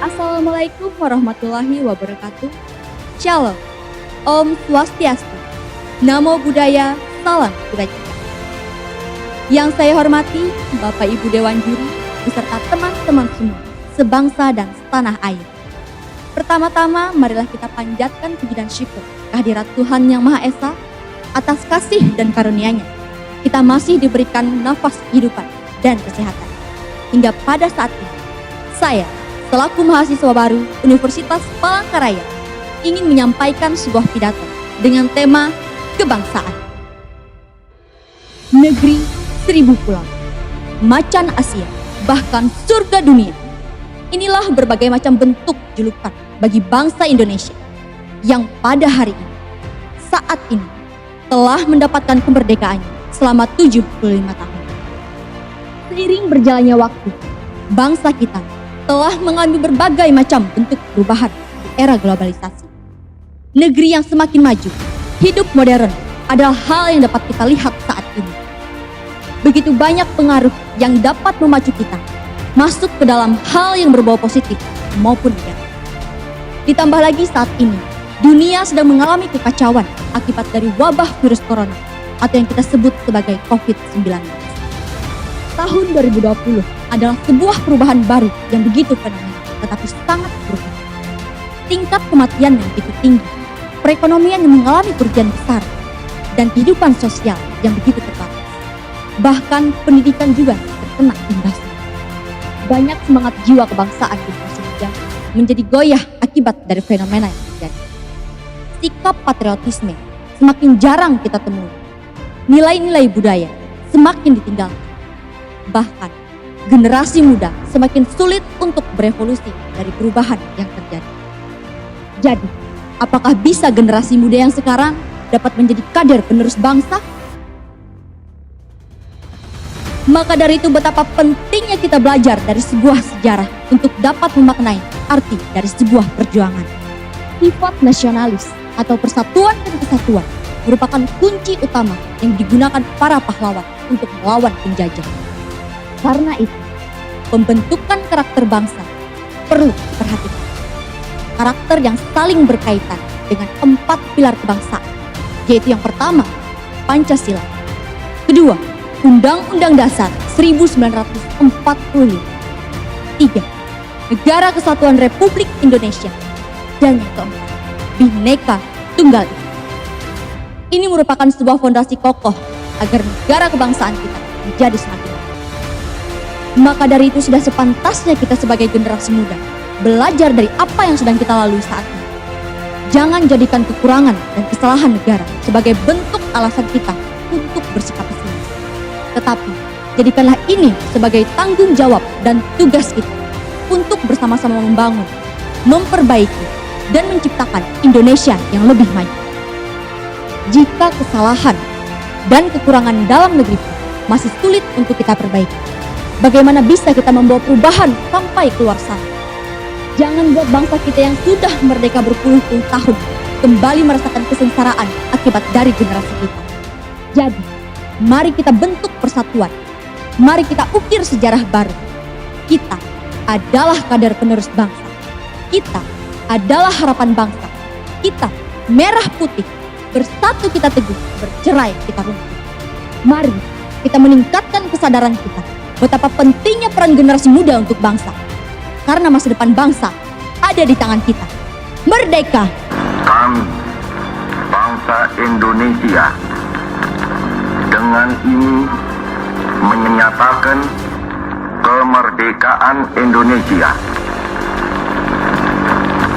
Assalamualaikum warahmatullahi wabarakatuh. Shalom, Om Swastiastu, Namo Buddhaya, Salam Kebajikan. Yang saya hormati Bapak Ibu Dewan Juri beserta teman-teman semua sebangsa dan setanah air. Pertama-tama marilah kita panjatkan puji dan syukur kehadirat Tuhan Yang Maha Esa atas kasih dan karunia-Nya. Kita masih diberikan nafas kehidupan dan kesehatan. Hingga pada saat ini, saya selaku mahasiswa baru Universitas Palangkaraya ingin menyampaikan sebuah pidato dengan tema kebangsaan. Negeri seribu pulau, macan Asia, bahkan surga dunia. Inilah berbagai macam bentuk julukan bagi bangsa Indonesia yang pada hari ini, saat ini, telah mendapatkan kemerdekaannya selama 75 tahun. Seiring berjalannya waktu, bangsa kita telah mengalami berbagai macam bentuk perubahan di era globalisasi. Negeri yang semakin maju, hidup modern adalah hal yang dapat kita lihat saat ini. Begitu banyak pengaruh yang dapat memacu kita masuk ke dalam hal yang berbau positif maupun negatif. Ditambah lagi saat ini, dunia sedang mengalami kekacauan akibat dari wabah virus corona atau yang kita sebut sebagai COVID-19. Tahun 2020 adalah sebuah perubahan baru yang begitu fenomenal, tetapi sangat berubah. Tingkat kematian yang begitu tinggi, perekonomian yang mengalami kerugian besar, dan kehidupan sosial yang begitu terbatas. Bahkan pendidikan juga terkena imbasnya. Banyak semangat jiwa kebangsaan di generasi muda menjadi goyah akibat dari fenomena yang terjadi. Sikap patriotisme semakin jarang kita temui. Nilai-nilai budaya semakin ditinggalkan. Bahkan generasi muda semakin sulit untuk berevolusi dari perubahan yang terjadi. Jadi, apakah bisa generasi muda yang sekarang dapat menjadi kader penerus bangsa? Maka dari itu betapa pentingnya kita belajar dari sebuah sejarah untuk dapat memaknai arti dari sebuah perjuangan. Sifat nasionalis atau persatuan dan kesatuan merupakan kunci utama yang digunakan para pahlawan untuk melawan penjajah. Karena itu, pembentukan karakter bangsa perlu diperhatikan. Karakter yang saling berkaitan dengan 4 pilar kebangsaan, yaitu yang pertama, Pancasila. Kedua, Undang-Undang Dasar 1945. 3. Negara Kesatuan Republik Indonesia. Dan yang keempat, Bhinneka Tunggal Ika. Ini merupakan sebuah fondasi kokoh agar negara kebangsaan kita menjadi semakin baik. Maka dari itu sudah sepantasnya kita sebagai generasi muda belajar dari apa yang sedang kita lalui saat ini. Jangan jadikan kekurangan dan kesalahan negara sebagai bentuk alasan kita untuk bersikap pesimis. Tetapi jadikanlah ini sebagai tanggung jawab dan tugas kita untuk bersama-sama membangun, memperbaiki, dan menciptakan Indonesia yang lebih maju. Jika kesalahan dan kekurangan dalam negeri masih sulit untuk kita perbaiki, bagaimana bisa kita membawa perubahan sampai keluar sana? Jangan buat bangsa kita yang sudah merdeka berpuluh-puluh tahun kembali merasakan kesengsaraan akibat dari generasi kita. Jadi, mari kita bentuk persatuan. Mari kita ukir sejarah baru. Kita adalah kader penerus bangsa. Kita adalah harapan bangsa. Kita merah putih. Bersatu kita teguh, bercerai kita runtuh. Mari kita meningkatkan kesadaran kita betapa pentingnya peran generasi muda untuk bangsa. Karena masa depan bangsa ada di tangan kita. Merdeka! Kami, bangsa Indonesia, dengan ini menyatakan kemerdekaan Indonesia.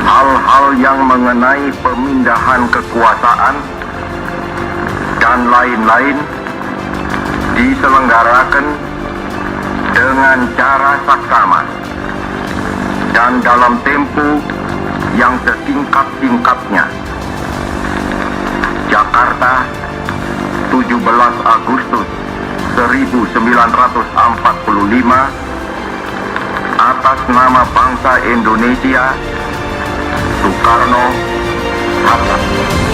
Hal-hal yang mengenai pemindahan kekuasaan dan lain-lain diselenggarakan dengan cara saksama dan dalam tempo yang sesingkat sesingkat-singkatnya. Jakarta, 17 Agustus 1945, atas nama bangsa Indonesia, Soekarno, Hatta.